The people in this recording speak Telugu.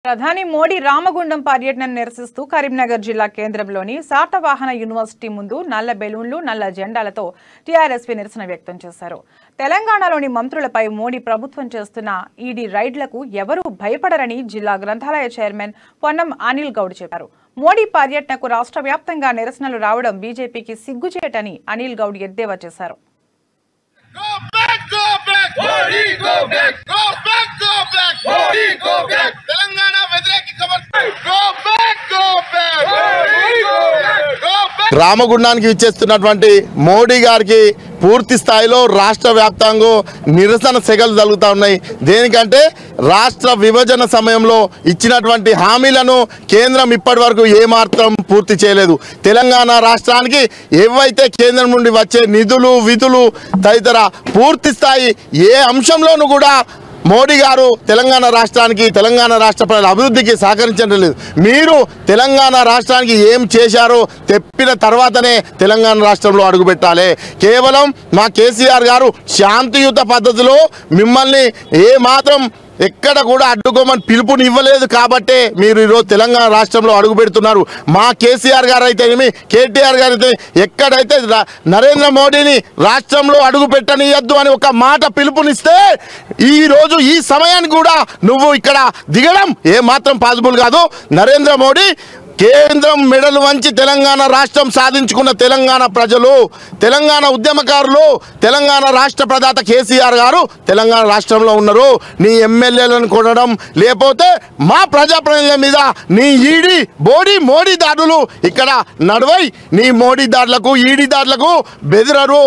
ప్రధాని మోడీ రామగుండం పర్యటనను నిరసిస్తూ కరీంనగర్ జిల్లా కేంద్రంలోని శాతవాహన యూనివర్సిటీ ముందు నల్ల బెలూన్లు నల్ల జెండాలతో టీఆర్ఎస్పీ నిరసన వ్యక్తం చేశారు. తెలంగాణలోని మంత్రులపై మోడీ ప్రభుత్వం చేస్తున్న ఈడీ రైడ్లకు ఎవరూ భయపడరని జిల్లా గ్రంథాలయ చైర్మన్ పొన్నం అనిల్ గౌడ్ చెప్పారు. మోడీ పర్యటనకు రాష్ట్ర వ్యాప్తంగా నిరసనలు రావడం బీజేపీకి సిగ్గుచేటని అనిల్ గౌడ్ ఎద్దేవా చేశారు. రామగుండానికి విచ్చేస్తున్నటువంటి మోడీ గారికి పూర్తి స్థాయిలో రాష్ట్ర వ్యాప్తంగా నిరసన సెగలు జరుగుతూ ఉన్నాయి. దేనికంటే రాష్ట్ర విభజన సమయంలో ఇచ్చినటువంటి హామీలను కేంద్రం ఇప్పటి వరకు ఏమాత్రం పూర్తి చేయలేదు. తెలంగాణ రాష్ట్రానికి ఏవైతే కేంద్రం నుండి వచ్చే నిధులు విధులు తదితర పూర్తి స్థాయి ఏ అంశంలోనూ కూడా మోడీ గారు తెలంగాణ రాష్ట్రానికి తెలంగాణ రాష్ట్ర ప్రజల అభివృద్ధికి సహకరించడం లేదు. మీరు తెలంగాణ రాష్ట్రానికి ఏం చేశారో చెప్పిన తర్వాతనే తెలంగాణ రాష్ట్రంలో అడుగుపెట్టాలి. కేవలం మా కేసీఆర్ గారు శాంతియుత పద్ధతిలో మిమ్మల్ని ఏ మాత్రం ఎక్కడ కూడా అడ్డుకోమని పిలుపునివ్వలేదు కాబట్టే మీరు ఈరోజు తెలంగాణ రాష్ట్రంలో అడుగు పెడుతున్నారు. మా కేసీఆర్ గారు అయితే కేటీఆర్ గారు అయితే ఎక్కడైతే నరేంద్ర మోడీని రాష్ట్రంలో అడుగు పెట్టనియద్దు అని ఒక మాట పిలుపునిస్తే ఈరోజు ఈ సమయానికి కూడా నువ్వు ఇక్కడ దిగడం ఏమాత్రం పాసిబుల్ కాదు. నరేంద్ర మోడీ కేంద్రం మెడలు వంచి తెలంగాణ రాష్ట్రం సాధించుకున్న తెలంగాణ ప్రజలు, తెలంగాణ ఉద్యమకారులు, తెలంగాణ రాష్ట్ర ప్రదాత కేసీఆర్ గారు తెలంగాణ రాష్ట్రంలో ఉన్నారు. నీ ఎమ్మెల్యేలను కొనడం లేకపోతే మా ప్రజాప్రతినిధుల మీద నీ ఈడీ మోడీ దాడులు ఇక్కడ నడువై నీ మోడీ దాడులకు ఈడీ దాడులకు బెదిరరు.